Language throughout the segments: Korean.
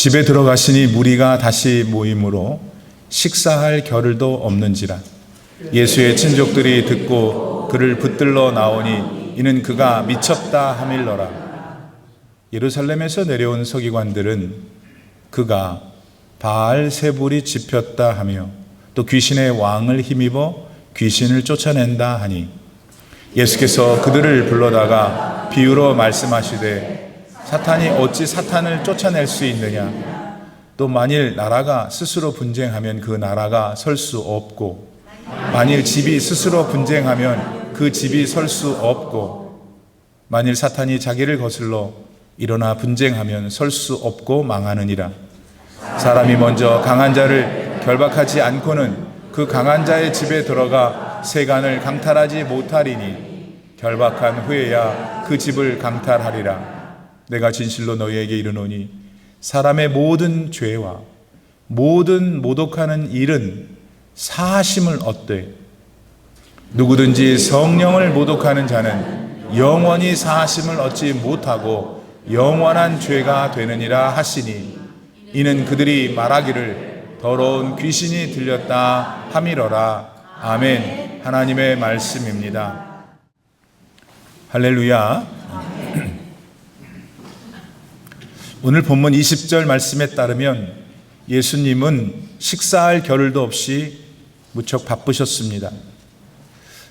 집에 들어가시니 무리가 다시 모이므로 식사할 겨를도 없는지라. 예수의 친족들이 듣고 그를 붙들러 나오니 이는 그가 미쳤다 하밀러라. 예루살렘에서 내려온 서기관들은 그가 바알세불이 집혔다 하며 또 귀신의 왕을 힘입어 귀신을 쫓아낸다 하니 예수께서 그들을 불러다가 비유로 말씀하시되 사탄이 어찌 사탄을 쫓아낼 수 있느냐. 또 만일 나라가 스스로 분쟁하면 그 나라가 설 수 없고 만일 집이 스스로 분쟁하면 그 집이 설 수 없고 만일 사탄이 자기를 거슬러 일어나 분쟁하면 설 수 없고 망하느니라. 사람이 먼저 강한 자를 결박하지 않고는 그 강한 자의 집에 들어가 세간을 강탈하지 못하리니 결박한 후에야 그 집을 강탈하리라. 내가 진실로 너희에게 이르노니 사람의 모든 죄와 모든 모독하는 일은 사하심을 얻되 누구든지 성령을 모독하는 자는 영원히 사하심을 얻지 못하고 영원한 죄가 되느니라 하시니 이는 그들이 말하기를 더러운 귀신이 들렸다 함이러라. 아멘. 하나님의 말씀입니다. 할렐루야. 오늘 본문 20절 말씀에 따르면 예수님은 식사할 겨를도 없이 무척 바쁘셨습니다.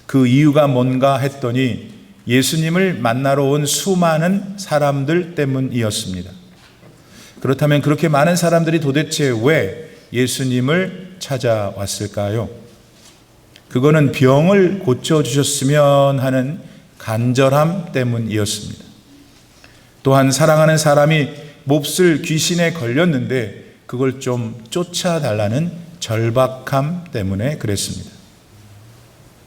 그 이유가 뭔가 했더니 예수님을 만나러 온 수많은 사람들 때문이었습니다. 그렇다면 그렇게 많은 사람들이 도대체 왜 예수님을 찾아왔을까요? 그거는 병을 고쳐주셨으면 하는 간절함 때문이었습니다. 또한 사랑하는 사람이 몹쓸 귀신에 걸렸는데 그걸 좀 쫓아달라는 절박함 때문에 그랬습니다.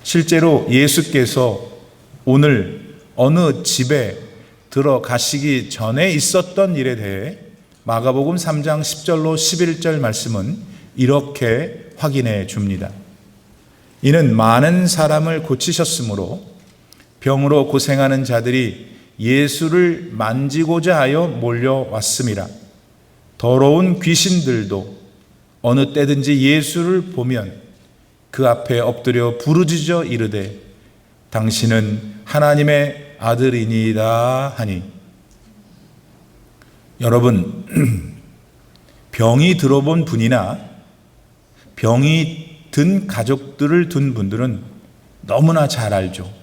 실제로 예수께서 오늘 어느 집에 들어가시기 전에 있었던 일에 대해 마가복음 3장 10절로 11절 말씀은 이렇게 확인해 줍니다. 이는 많은 사람을 고치셨으므로 병으로 고생하는 자들이 예수를 만지고자 하여 몰려왔음이라. 더러운 귀신들도 어느 때든지 예수를 보면 그 앞에 엎드려 부르짖어 이르되 당신은 하나님의 아들이니이다 하니. 여러분, 병이 들어본 분이나 병이 든 가족들을 둔 분들은 너무나 잘 알죠.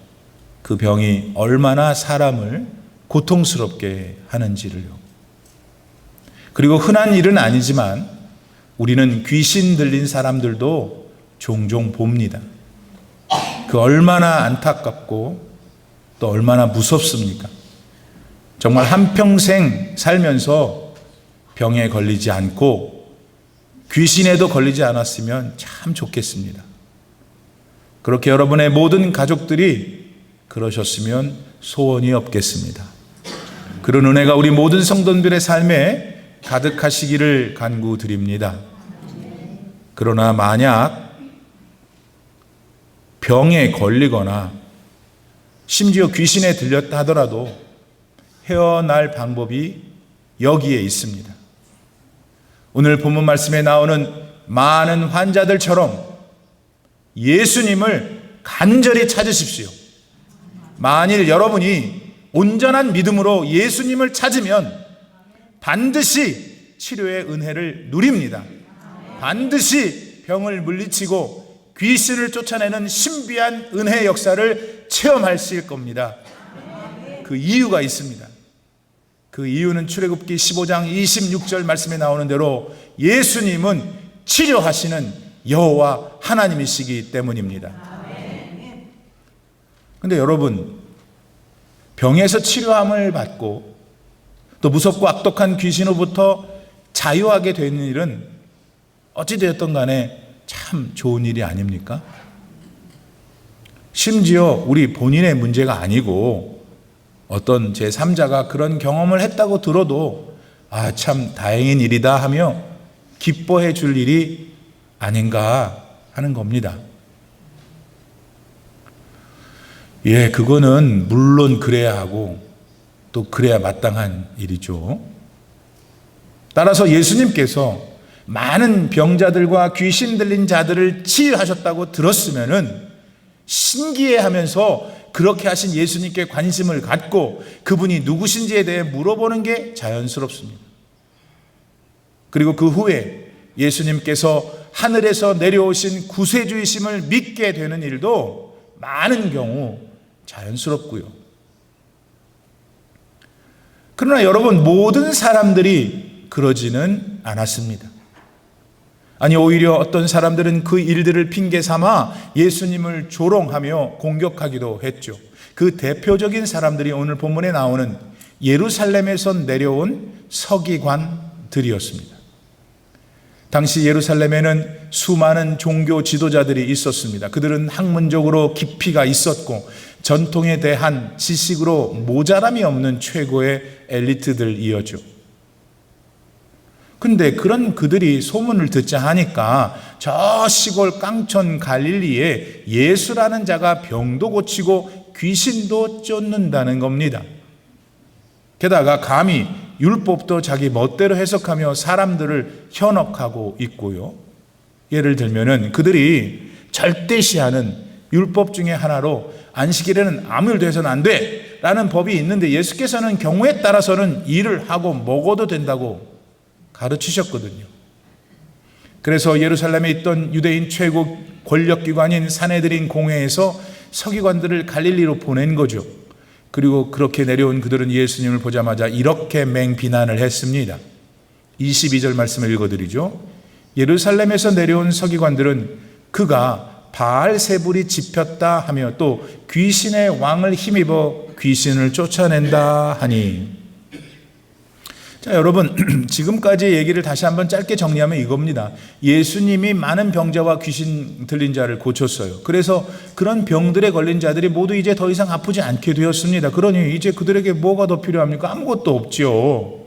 그 병이 얼마나 사람을 고통스럽게 하는지를요. 그리고 흔한 일은 아니지만 우리는 귀신 들린 사람들도 종종 봅니다. 그 얼마나 안타깝고 또 얼마나 무섭습니까? 정말 한평생 살면서 병에 걸리지 않고 귀신에도 걸리지 않았으면 참 좋겠습니다. 그렇게 여러분의 모든 가족들이 그러셨으면 소원이 없겠습니다. 그런 은혜가 우리 모든 성도들의 삶에 가득하시기를 간구드립니다. 그러나 만약 병에 걸리거나 심지어 귀신에 들렸다 하더라도 헤어날 방법이 여기에 있습니다. 오늘 본문 말씀에 나오는 많은 환자들처럼 예수님을 간절히 찾으십시오. 만일 여러분이 온전한 믿음으로 예수님을 찾으면 반드시 치료의 은혜를 누립니다. 반드시 병을 물리치고 귀신을 쫓아내는 신비한 은혜의 역사를 체험하실 겁니다. 그 이유가 있습니다. 그 이유는 출애굽기 15장 26절 말씀에 나오는 대로 예수님은 치료하시는 여호와 하나님이시기 때문입니다. 그런데 여러분, 병에서 치료함을 받고 또 무섭고 악독한 귀신으로부터 자유하게 되는 일은 어찌되었던 간에 참 좋은 일이 아닙니까? 심지어 우리 본인의 문제가 아니고 어떤 제3자가 그런 경험을 했다고 들어도 참 다행인 일이다 하며 기뻐해 줄 일이 아닌가 하는 겁니다. 그거는 물론 그래야 하고 또 그래야 마땅한 일이죠. 따라서 예수님께서 많은 병자들과 귀신 들린 자들을 치유하셨다고 들었으면은 신기해하면서 그렇게 하신 예수님께 관심을 갖고 그분이 누구신지에 대해 물어보는 게 자연스럽습니다. 그리고 그 후에 예수님께서 하늘에서 내려오신 구세주이심을 믿게 되는 일도 많은 경우 자연스럽고요. 그러나 여러분, 모든 사람들이 그러지는 않았습니다. 아니, 오히려 어떤 사람들은 그 일들을 핑계 삼아 예수님을 조롱하며 공격하기도 했죠. 그 대표적인 사람들이 오늘 본문에 나오는 예루살렘에서 내려온 서기관들이었습니다. 당시 예루살렘에는 수많은 종교 지도자들이 있었습니다. 그들은 학문적으로 깊이가 있었고 전통에 대한 지식으로 모자람이 없는 최고의 엘리트들이었죠. 근데 그런 그들이 소문을 듣자 하니까 저 시골 깡촌 갈릴리에 예수라는 자가 병도 고치고 귀신도 쫓는다는 겁니다. 게다가 감히 율법도 자기 멋대로 해석하며 사람들을 현혹하고 있고요. 예를 들면은 그들이 절대시하는 율법 중에 하나로 안식일에는 아무 일도 해서는 안 돼 라는 법이 있는데 예수께서는 경우에 따라서는 일을 하고 먹어도 된다고 가르치셨거든요. 그래서 예루살렘에 있던 유대인 최고 권력기관인 산헤드린 공회에서 서기관들을 갈릴리로 보낸 거죠. 그리고 그렇게 내려온 그들은 예수님을 보자마자 이렇게 맹비난을 했습니다. 22절 말씀을 읽어드리죠. 예루살렘에서 내려온 서기관들은 그가 바알세불이 집혔다 하며 또 귀신의 왕을 힘입어 귀신을 쫓아낸다 하니. 자, 여러분, 지금까지의 얘기를 다시 한번 짧게 정리하면 이겁니다. 예수님이 많은 병자와 귀신 들린 자를 고쳤어요. 그래서 그런 병들에 걸린 자들이 모두 이제 더 이상 아프지 않게 되었습니다. 그러니 이제 그들에게 뭐가 더 필요합니까? 아무것도 없죠.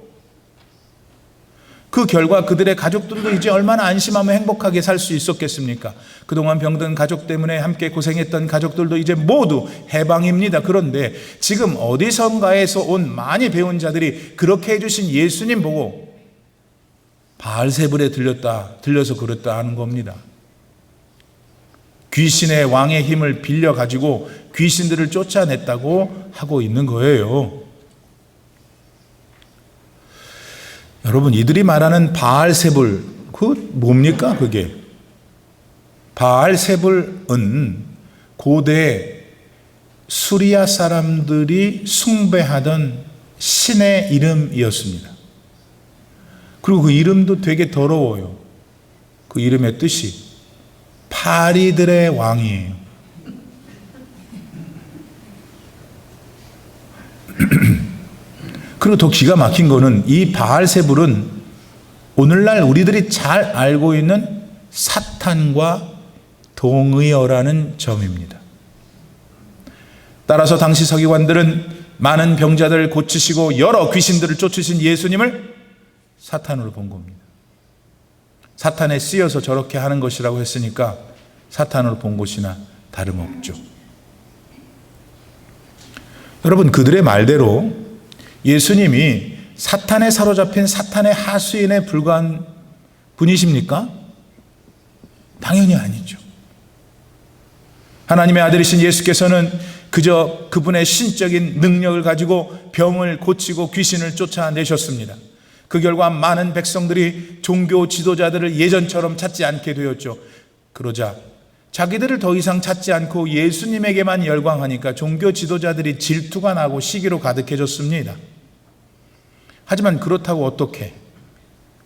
그 결과 그들의 가족들도 이제 얼마나 안심하며 행복하게 살 수 있었겠습니까? 그동안 병든 가족 때문에 함께 고생했던 가족들도 이제 모두 해방입니다. 그런데 지금 어디선가에서 온 많이 배운 자들이 그렇게 해주신 예수님 보고 바알세불에 들려서 그랬다 하는 겁니다. 귀신의 왕의 힘을 빌려가지고 귀신들을 쫓아냈다고 하고 있는 거예요. 여러분, 이들이 말하는 바알세불, 그 뭡니까 그게? 바알세불은 고대 수리아 사람들이 숭배하던 신의 이름이었습니다. 그리고 그 이름도 되게 더러워요. 그 이름의 뜻이 파리들의 왕이에요. 그리고 더 기가 막힌 거는 이 바알세불은 오늘날 우리들이 잘 알고 있는 사탄과 동의어라는 점입니다. 따라서 당시 서기관들은 많은 병자들을 고치시고 여러 귀신들을 쫓으신 예수님을 사탄으로 본 겁니다. 사탄에 쓰여서 저렇게 하는 것이라고 했으니까 사탄으로 본 것이나 다름없죠. 여러분, 그들의 말대로 예수님이 사탄에 사로잡힌 사탄의 하수인에 불과한 분이십니까? 당연히 아니죠. 하나님의 아들이신 예수께서는 그저 그분의 신적인 능력을 가지고 병을 고치고 귀신을 쫓아내셨습니다. 그 결과 많은 백성들이 종교 지도자들을 예전처럼 찾지 않게 되었죠. 그러자 자기들을 더 이상 찾지 않고 예수님에게만 열광하니까 종교 지도자들이 질투가 나고 시기로 가득해졌습니다. 하지만 그렇다고 어떻게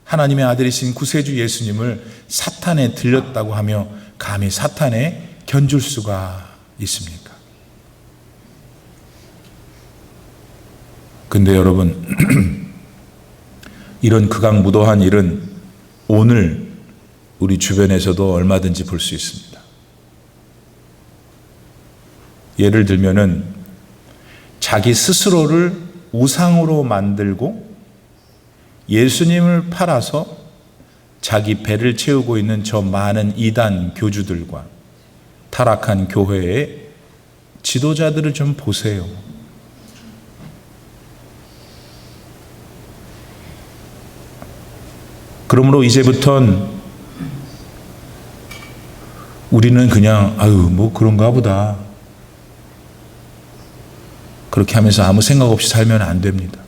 하나님의 아들이신 구세주 예수님을 사탄에 들렸다고 하며 감히 사탄에 견줄 수가 있습니까? 근데 여러분, 이런 극악무도한 일은 오늘 우리 주변에서도 얼마든지 볼 수 있습니다. 예를 들면은 자기 스스로를 우상으로 만들고 예수님을 팔아서 자기 배를 채우고 있는 저 많은 이단 교주들과 타락한 교회의 지도자들을 좀 보세요. 그러므로 이제부턴 우리는 그냥 뭐 그런가 보다 그렇게 하면서 아무 생각 없이 살면 안 됩니다.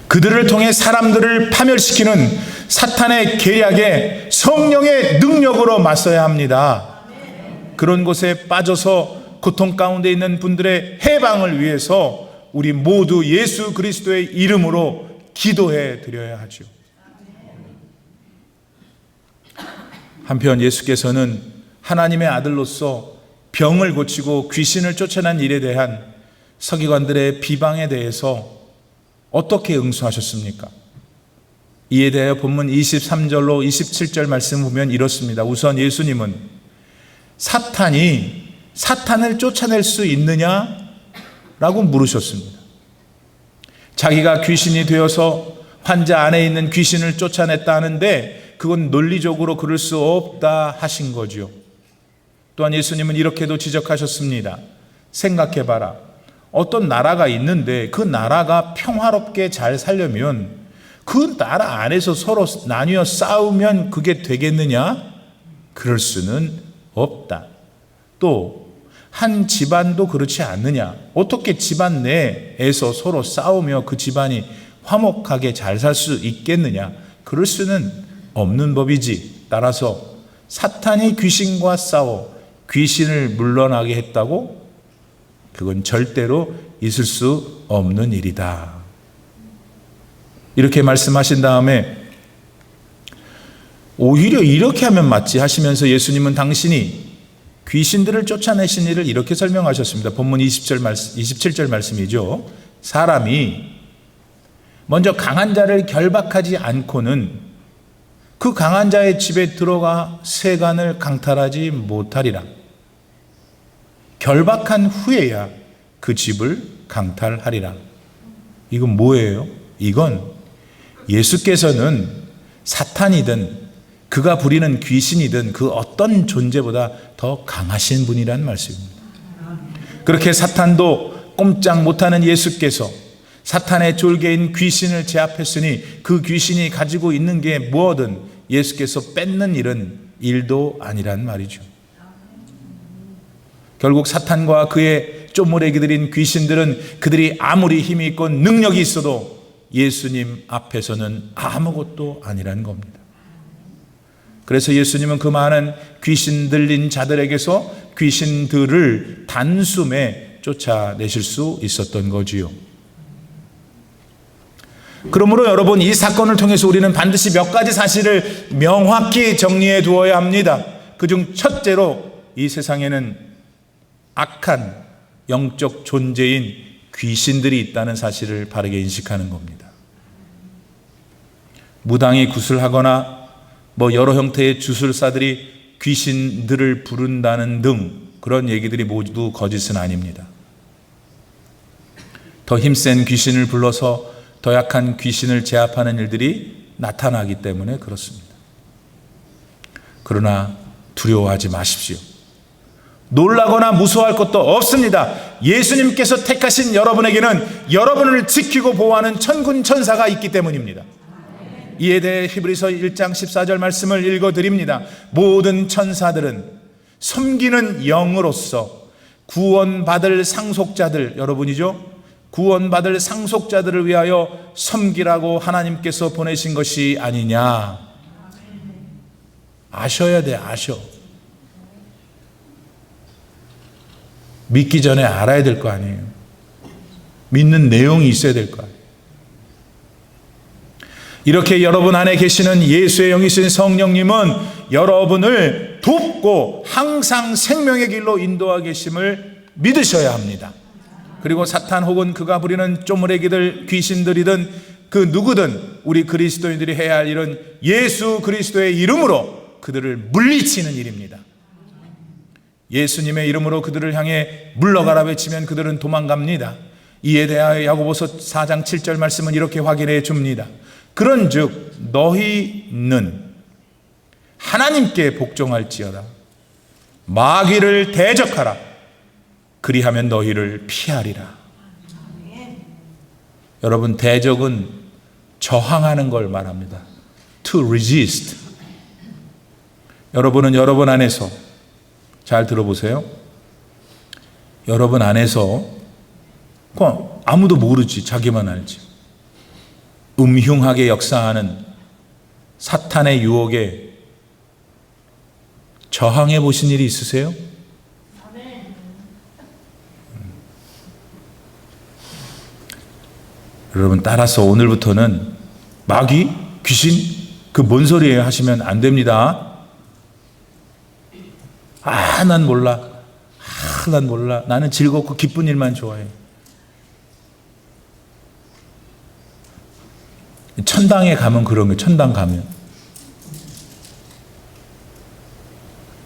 그들을 통해 사람들을 파멸시키는 사탄의 계략에 성령의 능력으로 맞서야 합니다. 그런 곳에 빠져서 고통 가운데 있는 분들의 해방을 위해서 우리 모두 예수 그리스도의 이름으로 기도해 드려야 하죠. 한편 예수께서는 하나님의 아들로서 병을 고치고 귀신을 쫓아낸 일에 대한 서기관들의 비방에 대해서 어떻게 응수하셨습니까? 이에 대하여 본문 23절로 27절 말씀 보면 이렇습니다. 우선 예수님은 사탄이 사탄을 쫓아낼 수 있느냐라고 물으셨습니다. 자기가 귀신이 되어서 환자 안에 있는 귀신을 쫓아냈다 하는데 그건 논리적으로 그럴 수 없다 하신 거죠. 또한 예수님은 이렇게도 지적하셨습니다. 생각해봐라. 어떤 나라가 있는데 그 나라가 평화롭게 잘 살려면 그 나라 안에서 서로 나뉘어 싸우면 그게 되겠느냐? 그럴 수는 없다. 또 한 집안도 그렇지 않느냐? 어떻게 집안 내에서 서로 싸우며 그 집안이 화목하게 잘 살 수 있겠느냐? 그럴 수는 없는 법이지. 따라서 사탄이 귀신과 싸워 귀신을 물러나게 했다고? 그건 절대로 있을 수 없는 일이다. 이렇게 말씀하신 다음에 오히려 이렇게 하면 맞지 하시면서 예수님은 당신이 귀신들을 쫓아내신 일을 이렇게 설명하셨습니다. 본문 27절 말씀이죠. 사람이 먼저 강한 자를 결박하지 않고는 그 강한 자의 집에 들어가 세간을 강탈하지 못하리라. 결박한 후에야 그 집을 강탈하리라. 이건 뭐예요? 이건 예수께서는 사탄이든 그가 부리는 귀신이든 그 어떤 존재보다 더 강하신 분이란 말씀입니다. 그렇게 사탄도 꼼짝 못하는 예수께서 사탄의 졸개인 귀신을 제압했으니 그 귀신이 가지고 있는 게 뭐든 예수께서 뺏는 일은 일도 아니란 말이죠. 결국 사탄과 그의 쪼무레기들인 귀신들은 그들이 아무리 힘이 있고 능력이 있어도 예수님 앞에서는 아무것도 아니라는 겁니다. 그래서 예수님은 그 많은 귀신 들린 자들에게서 귀신들을 단숨에 쫓아내실 수 있었던 거지요. 그러므로 여러분, 이 사건을 통해서 우리는 반드시 몇 가지 사실을 명확히 정리해 두어야 합니다. 그중 첫째로 이 세상에는 악한 영적 존재인 귀신들이 있다는 사실을 바르게 인식하는 겁니다. 무당이 구슬하거나 여러 형태의 주술사들이 귀신들을 부른다는 등 그런 얘기들이 모두 거짓은 아닙니다. 더 힘센 귀신을 불러서 더 약한 귀신을 제압하는 일들이 나타나기 때문에 그렇습니다. 그러나 두려워하지 마십시오. 놀라거나 무서워할 것도 없습니다. 예수님께서 택하신 여러분에게는 여러분을 지키고 보호하는 천군 천사가 있기 때문입니다. 이에 대해 히브리서 1장 14절 말씀을 읽어드립니다. 모든 천사들은 섬기는 영으로서 구원받을 상속자들, 여러분이죠? 구원받을 상속자들을 위하여 섬기라고 하나님께서 보내신 것이 아니냐. 아셔야 돼, 아셔. 믿기 전에 알아야 될 거 아니에요. 믿는 내용이 있어야 될 거 아니에요. 이렇게 여러분 안에 계시는 예수의 영이신 성령님은 여러분을 돕고 항상 생명의 길로 인도하 계심을 믿으셔야 합니다. 그리고 사탄 혹은 그가 부리는 쪼무레기들, 귀신들이든 그 누구든 우리 그리스도인들이 해야 할 일은 예수 그리스도의 이름으로 그들을 물리치는 일입니다. 예수님의 이름으로 그들을 향해 물러가라 외치면 그들은 도망갑니다. 이에 대하여 야고보서 4장 7절 말씀은 이렇게 확인해 줍니다. 그런즉 너희는 하나님께 복종할지어다. 마귀를 대적하라. 그리하면 너희를 피하리라. 여러분, 대적은 저항하는 걸 말합니다. To resist. 여러분은 여러분 안에서, 잘 들어보세요. 여러분 안에서 아무도 모르지, 자기만 알지, 음흉하게 역사하는 사탄의 유혹에 저항해 보신 일이 있으세요? 여러분, 따라서 오늘부터는 마귀, 귀신, 그 뭔 소리예요 하시면 안 됩니다. 난 몰라. 난 몰라. 나는 즐겁고 기쁜 일만 좋아해. 천당에 가면 그런 거예요. 천당 가면.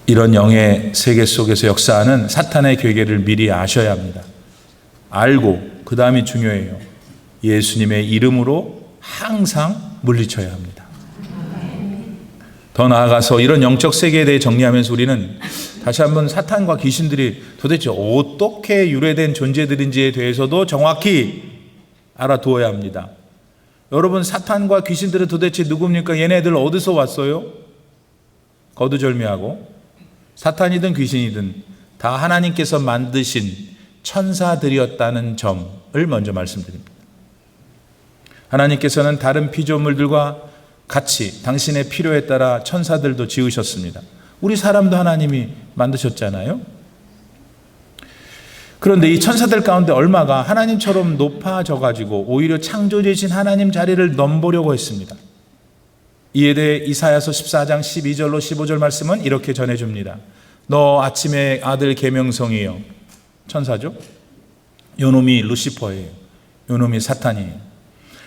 이런 영의 세계 속에서 역사하는 사탄의 괴계를 미리 아셔야 합니다. 알고, 그 다음이 중요해요. 예수님의 이름으로 항상 물리쳐야 합니다. 더 나아가서 이런 영적 세계에 대해 정리하면서 우리는 다시 한번 사탄과 귀신들이 도대체 어떻게 유래된 존재들인지에 대해서도 정확히 알아두어야 합니다. 여러분, 사탄과 귀신들은 도대체 누굽니까? 얘네들 어디서 왔어요? 거두절미하고, 사탄이든 귀신이든 다 하나님께서 만드신 천사들이었다는 점을 먼저 말씀드립니다. 하나님께서는 다른 피조물들과 같이 당신의 필요에 따라 천사들도 지으셨습니다. 우리 사람도 하나님이 만드셨잖아요. 그런데 이 천사들 가운데 얼마가 하나님처럼 높아져 가지고 오히려 창조주이신 하나님 자리를 넘보려고 했습니다. 이에 대해 이사야서 14장 12절로 15절 말씀은 이렇게 전해줍니다. 너 아침의 아들 계명성이여. 천사죠. 요놈이 루시퍼예요. 요놈이 사탄이에요.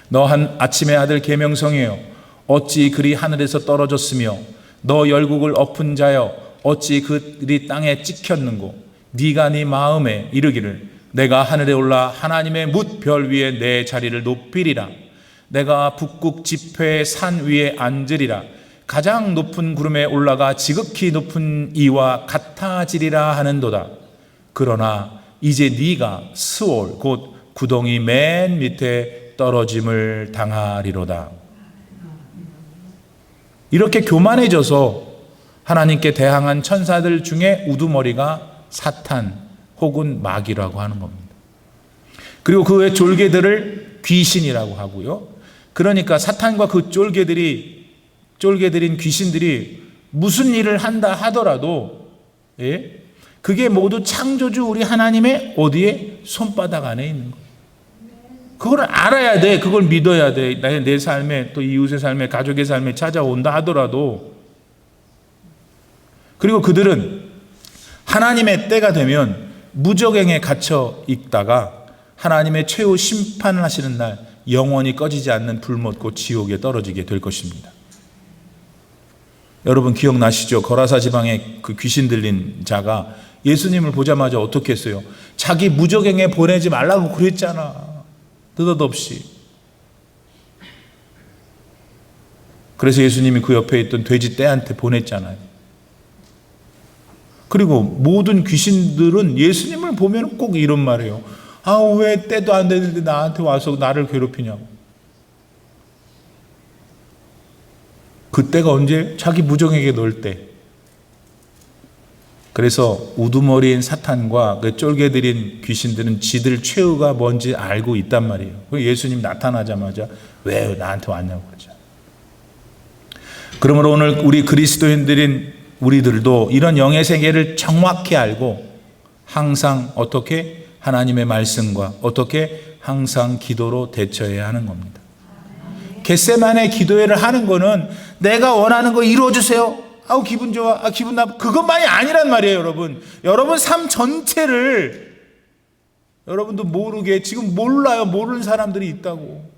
너 아침의 아들 계명성이여. 어찌 그리 하늘에서 떨어졌으며 너 열국을 엎은 자여 어찌 그리 땅에 찍혔는고. 네가 네 마음에 이르기를 내가 하늘에 올라 하나님의 뭇별 위에 내 자리를 높이리라. 내가 북극 지폐의 산 위에 앉으리라. 가장 높은 구름에 올라가 지극히 높은 이와 같아지리라 하는도다. 그러나 이제 네가 스올 곧 구덩이 맨 밑에 떨어짐을 당하리로다. 이렇게 교만해져서 하나님께 대항한 천사들 중에 우두머리가 사탄 혹은 마귀라고 하는 겁니다. 그리고 그 외 쫄개들을 귀신이라고 하고요. 그러니까 사탄과 그 쫄개들인 귀신들이 무슨 일을 한다 하더라도, 그게 모두 창조주 우리 하나님의 어디에? 손바닥 안에 있는 거예요. 그걸 알아야 돼. 그걸 믿어야 돼. 내 삶에, 또 이웃의 삶에, 가족의 삶에 찾아온다 하더라도. 그리고 그들은 하나님의 때가 되면 무저갱에 갇혀 있다가 하나님의 최후 심판을 하시는 날 영원히 꺼지지 않는 불못 곧 지옥에 떨어지게 될 것입니다. 여러분 기억나시죠? 거라사 지방의 그 귀신 들린 자가 예수님을 보자마자 어떻게 했어요? 자기 무저갱에 보내지 말라고 그랬잖아. 느닷없이. 그래서 예수님이 그 옆에 있던 돼지 떼한테 보냈잖아요. 그리고 모든 귀신들은 예수님을 보면 꼭 이런 말이에요. 왜 때도 안 되는데 나한테 와서 나를 괴롭히냐고. 그때가 언제? 자기 무정에게 넣을 때. 그래서 우두머리인 사탄과 그 쫄개들인 귀신들은 지들 최후가 뭔지 알고 있단 말이에요. 예수님 나타나자마자 왜 나한테 왔냐고 그러죠. 그러므로 오늘 우리 그리스도인들인 우리들도 이런 영의 세계를 정확히 알고 항상 어떻게 하나님의 말씀과 어떻게 항상 기도로 대처해야 하는 겁니다. 겟세마네 기도회를 하는 거는 내가 원하는 거 이루어주세요. 기분 좋아. 기분 나빠. 그것만이 아니란 말이에요, 여러분. 여러분 삶 전체를 여러분도 모르게 지금 몰라요. 모르는 사람들이 있다고.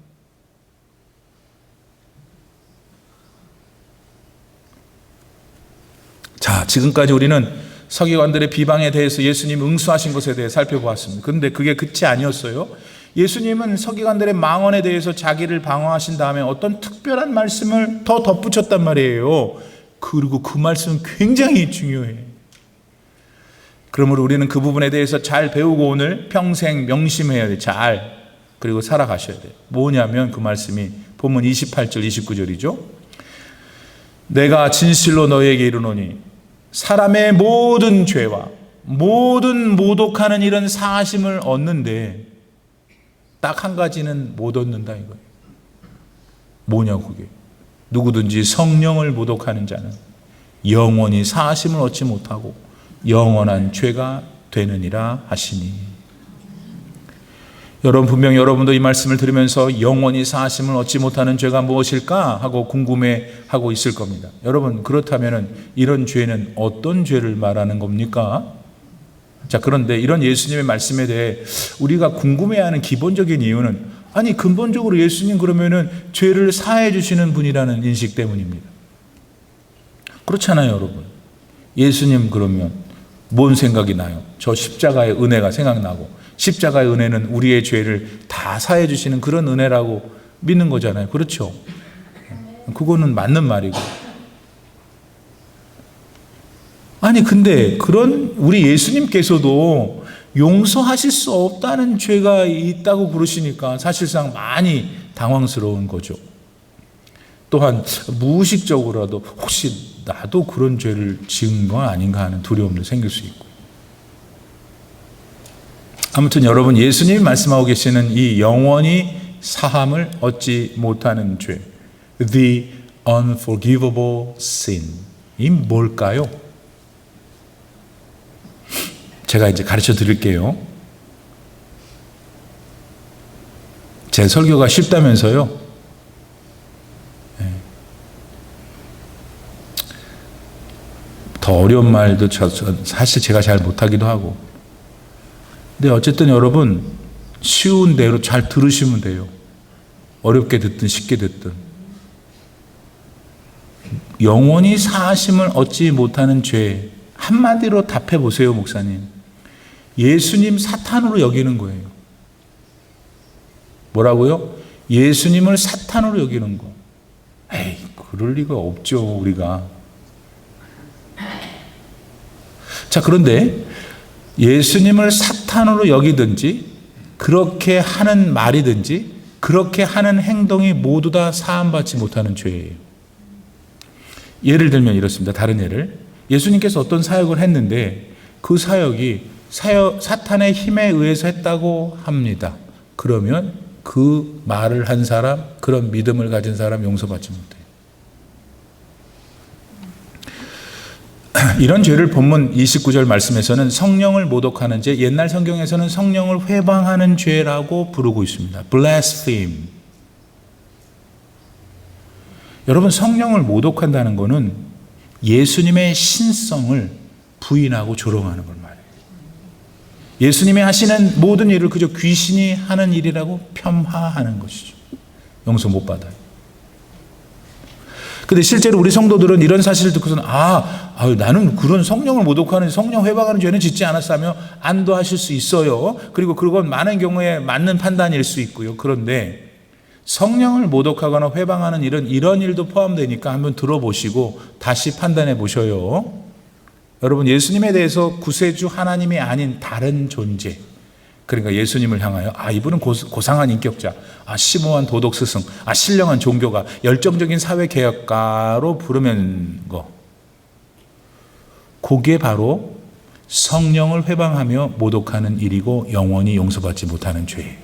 자, 지금까지 우리는 서기관들의 비방에 대해서 예수님 응수하신 것에 대해 살펴보았습니다. 그런데 그게 끝이 아니었어요. 예수님은 서기관들의 망언에 대해서 자기를 방어하신 다음에 어떤 특별한 말씀을 더 덧붙였단 말이에요. 그리고 그 말씀은 굉장히 중요해요. 그러므로 우리는 그 부분에 대해서 잘 배우고 오늘 평생 명심해야 돼요. 그리고 살아가셔야 돼요. 뭐냐면 그 말씀이 본문 28절 29절이죠. 내가 진실로 너희에게 이르노니 사람의 모든 죄와 모든 모독하는 이런 사하심을 얻는데 딱 한 가지는 못 얻는다 이거예요. 뭐냐 그게? 누구든지 성령을 모독하는 자는 영원히 사하심을 얻지 못하고 영원한 죄가 되느니라 하시니. 여러분, 분명히 여러분도 이 말씀을 들으면서 영원히 사하심을 얻지 못하는 죄가 무엇일까 하고 궁금해하고 있을 겁니다. 여러분, 그렇다면 이런 죄는 어떤 죄를 말하는 겁니까? 자, 그런데 이런 예수님의 말씀에 대해 우리가 궁금해하는 기본적인 이유는, 아니 근본적으로 예수님 그러면은 죄를 사해 주시는 분이라는 인식 때문입니다. 그렇잖아요, 여러분. 예수님 그러면 뭔 생각이 나요? 저 십자가의 은혜가 생각나고, 십자가의 은혜는 우리의 죄를 다 사해 주시는 그런 은혜라고 믿는 거잖아요. 그렇죠? 그거는 맞는 말이고. 아니 근데 그런 우리 예수님께서도 용서하실 수 없다는 죄가 있다고 그러시니까 사실상 많이 당황스러운 거죠. 또한 무의식적으로라도 혹시 나도 그런 죄를 지은 건 아닌가 하는 두려움도 생길 수 있고. 아무튼 여러분, 예수님이 말씀하고 계시는 이 영원히 사함을 얻지 못하는 죄, the unforgivable sin, 이 뭘까요? 제가 이제 가르쳐 드릴게요. 제 설교가 쉽다면서요? 더 어려운 말도 사실 제가 잘 못하기도 하고. 근데 어쨌든 여러분, 쉬운 대로 잘 들으시면 돼요. 어렵게 듣든 쉽게 듣든. 영원히 사하심을 얻지 못하는 죄, 한마디로 답해 보세요, 목사님. 예수님 사탄으로 여기는 거예요. 뭐라고요? 예수님을 사탄으로 여기는 거. 에이, 그럴 리가 없죠, 우리가. 자, 그런데 예수님을 사탄으로 여기든지 그렇게 하는 말이든지 그렇게 하는 행동이 모두 다 사함받지 못하는 죄예요. 예를 들면 이렇습니다. 다른 예를. 예수님께서 어떤 사역을 했는데 그 사역이 사탄의 힘에 의해서 했다고 합니다. 그러면 그 말을 한 사람, 그런 믿음을 가진 사람 용서받지 못해요. 이런 죄를 본문 29절 말씀에서는 성령을 모독하는 죄, 옛날 성경에서는 성령을 회방하는 죄라고 부르고 있습니다. blaspheme. 여러분, 성령을 모독한다는 것은 예수님의 신성을 부인하고 조롱하는 걸 말해요. 예수님이 하시는 모든 일을 그저 귀신이 하는 일이라고 폄하하는 것이죠. 용서 못 받아요. 근데 실제로 우리 성도들은 이런 사실을 듣고서는 나는 그런 성령을 모독하는, 성령 회방하는 죄는 짓지 않았다며 안도하실 수 있어요. 그리고 그건 많은 경우에 맞는 판단일 수 있고요. 그런데 성령을 모독하거나 회방하는 일은 이런 일도 포함되니까 한번 들어보시고 다시 판단해 보셔요. 여러분, 예수님에 대해서 구세주 하나님이 아닌 다른 존재, 그러니까 예수님을 향하여 이분은 고상한 인격자, 심오한 도덕 스승, 신령한 종교가, 열정적인 사회 개혁가로 부르면 그게 바로 성령을 회방하며 모독하는 일이고 영원히 용서받지 못하는 죄예요.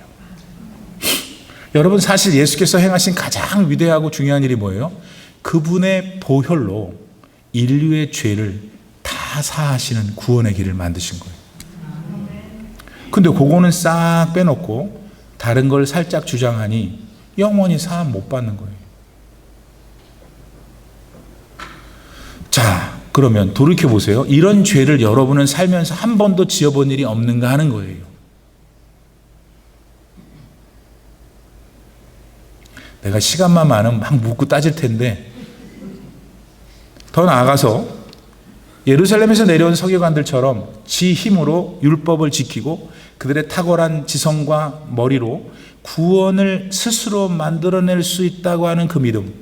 여러분, 사실 예수께서 행하신 가장 위대하고 중요한 일이 뭐예요? 그분의 보혈로 인류의 죄를 다 사하시는 구원의 길을 만드신 거예요. 근데 그거는 싹 빼놓고 다른 걸 살짝 주장하니 영원히 사함 못 받는 거예요. 자, 그러면 돌이켜보세요. 이런 죄를 여러분은 살면서 한 번도 지어본 일이 없는가 하는 거예요. 내가 시간만 많으면 막 묻고 따질 텐데, 더 나아가서 예루살렘에서 내려온 서기관들처럼 지 힘으로 율법을 지키고 그들의 탁월한 지성과 머리로 구원을 스스로 만들어낼 수 있다고 하는 그 믿음,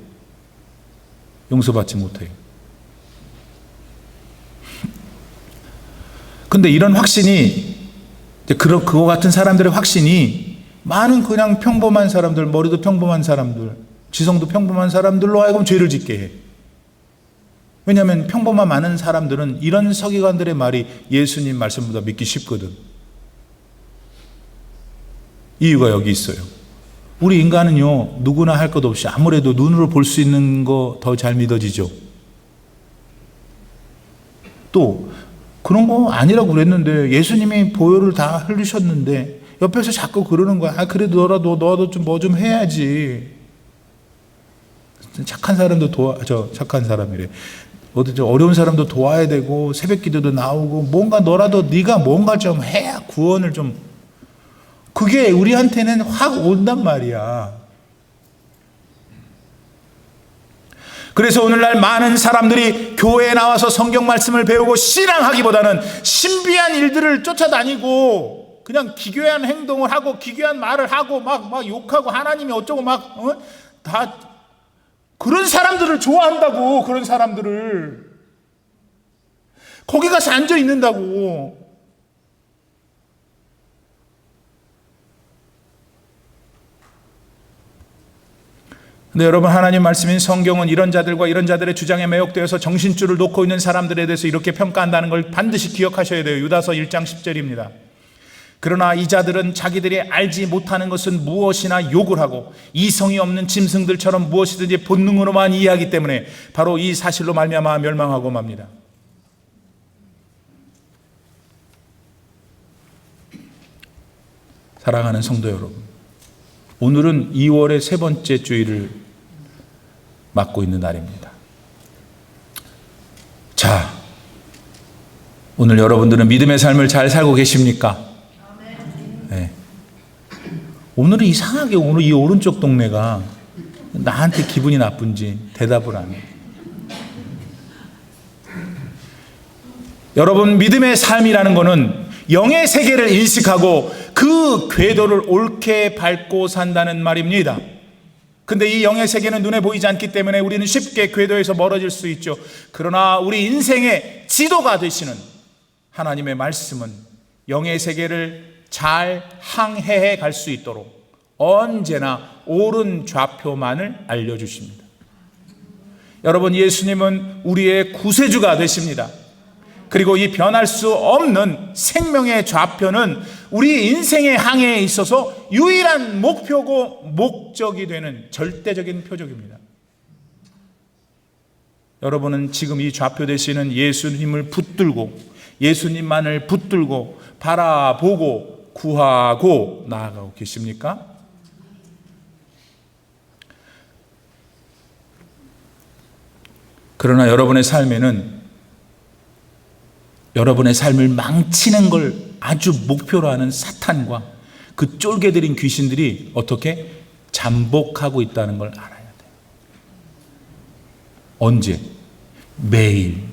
용서받지 못해요. 근데 이런 확신이, 그거 같은 사람들의 확신이 많은 그냥 평범한 사람들, 머리도 평범한 사람들, 지성도 평범한 사람들로 하여금 죄를 짓게 해. 왜냐하면 평범한 많은 사람들은 이런 서기관들의 말이 예수님 말씀보다 믿기 쉽거든. 이유가 여기 있어요. 우리 인간은요, 누구나 할 것 없이 아무래도 눈으로 볼 수 있는 거 더 잘 믿어지죠. 또 그런 거 아니라고 그랬는데, 예수님이 보혈을 다 흘리셨는데 옆에서 자꾸 그러는 거야. 그래도 너도 좀 뭐 좀 해야지. 착한 사람도 착한 사람이래. 어려운 사람도 도와야 되고, 새벽 기도도 나오고, 뭔가 너라도 네가 뭔가 좀 해야 구원을 좀, 그게 우리한테는 확 온단 말이야. 그래서 오늘날 많은 사람들이 교회에 나와서 성경 말씀을 배우고 신앙하기보다는 신비한 일들을 쫓아다니고 그냥 기괴한 행동을 하고 기괴한 말을 하고 막 욕하고 하나님이 어쩌고 다 그런 사람들을 좋아한다고. 그런 사람들을 거기 가서 앉아 있는다고. 근데 여러분, 하나님 말씀인 성경은 이런 자들과 이런 자들의 주장에 매혹되어서 정신줄을 놓고 있는 사람들에 대해서 이렇게 평가한다는 걸 반드시 기억하셔야 돼요. 유다서 1장 10절입니다. 그러나 이 자들은 자기들이 알지 못하는 것은 무엇이나 욕을 하고 이성이 없는 짐승들처럼 무엇이든지 본능으로만 이해하기 때문에 바로 이 사실로 말미암아 멸망하고 맙니다. 사랑하는 성도 여러분, 오늘은 2월의 세 번째 주일을 맞고 있는 날입니다. 자, 오늘 여러분들은 믿음의 삶을 잘 살고 계십니까? 네. 오늘은 이상하게 오늘 이 오른쪽 동네가 나한테 기분이 나쁜지 대답을 안 해. 여러분, 믿음의 삶이라는 것은 영의 세계를 인식하고 그 궤도를 옳게 밟고 산다는 말입니다. 근데 이 영의 세계는 눈에 보이지 않기 때문에 우리는 쉽게 궤도에서 멀어질 수 있죠. 그러나 우리 인생의 지도가 되시는 하나님의 말씀은 영의 세계를 잘 항해해 갈 수 있도록 언제나 옳은 좌표만을 알려주십니다. 여러분, 예수님은 우리의 구세주가 되십니다. 그리고 이 변할 수 없는 생명의 좌표는 우리 인생의 항해에 있어서 유일한 목표고 목적이 되는 절대적인 표적입니다. 여러분은 지금 이 좌표 되시는 예수님을 붙들고 예수님만을 붙들고 바라보고 구하고 나아가고 계십니까? 그러나 여러분의 삶에는 여러분의 삶을 망치는 걸 아주 목표로 하는 사탄과 그 쫄개들인 귀신들이 어떻게 잠복하고 있다는 걸 알아야 돼요. 언제? 매일.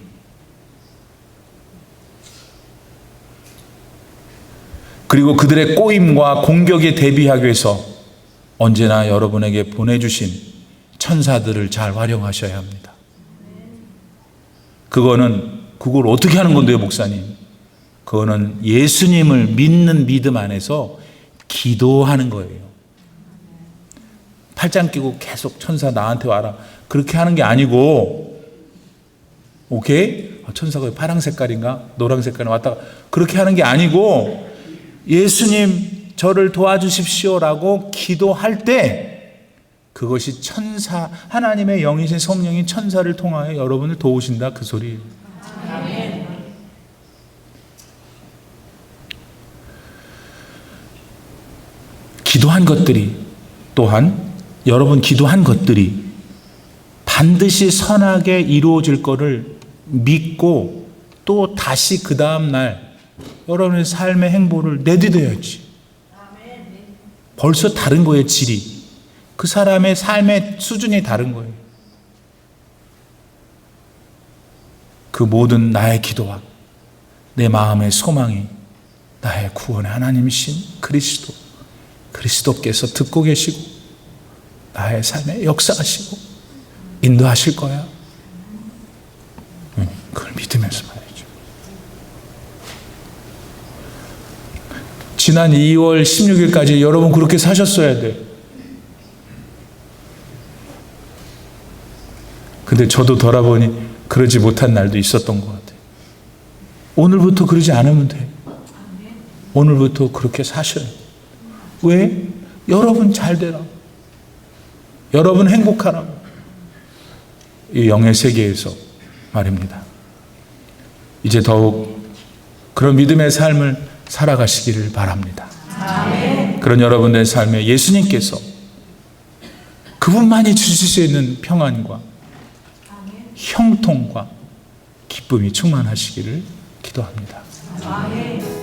그리고 그들의 꼬임과 공격에 대비하기 위해서 언제나 여러분에게 보내주신 천사들을 잘 활용하셔야 합니다. 그걸 어떻게 하는 건데요, 목사님? 그거는 예수님을 믿는 믿음 안에서 기도하는 거예요. 팔짱 끼고 계속 천사 나한테 와라, 그렇게 하는 게 아니고, 오케이? 천사가 파란 색깔인가 노란 색깔이 왔다가 그렇게 하는 게 아니고, 예수님 저를 도와주십시오라고 기도할 때 그것이 천사, 하나님의 영이신 성령인 천사를 통하여 여러분을 도우신다, 그 소리예요. 기도한 것들이, 또한 여러분 기도한 것들이 반드시 선하게 이루어질 것을 믿고 또 다시 그 다음 날 여러분의 삶의 행보를 내딛어야지. 벌써 다른 거예요, 질이. 그 사람의 삶의 수준이 다른 거예요. 그 모든 나의 기도와 내 마음의 소망이 나의 구원의 하나님이신 그리스도께서 듣고 계시고 나의 삶에 역사하시고 인도하실 거야. 그걸 믿으면서 말이죠. 지난 2월 16일까지 여러분 그렇게 사셨어야 돼. 근데 저도 돌아보니 그러지 못한 날도 있었던 것 같아요. 오늘부터 그러지 않으면 돼. 오늘부터 그렇게 사셔요. 왜? 여러분 잘 되라고. 여러분 행복하라고. 이 영의 세계에서 말입니다. 이제 더욱 그런 믿음의 삶을 살아가시기를 바랍니다. 아멘. 그런 여러분들의 삶에 예수님께서 그분만이 주실 수 있는 평안과 형통과 기쁨이 충만하시기를 기도합니다. 아멘.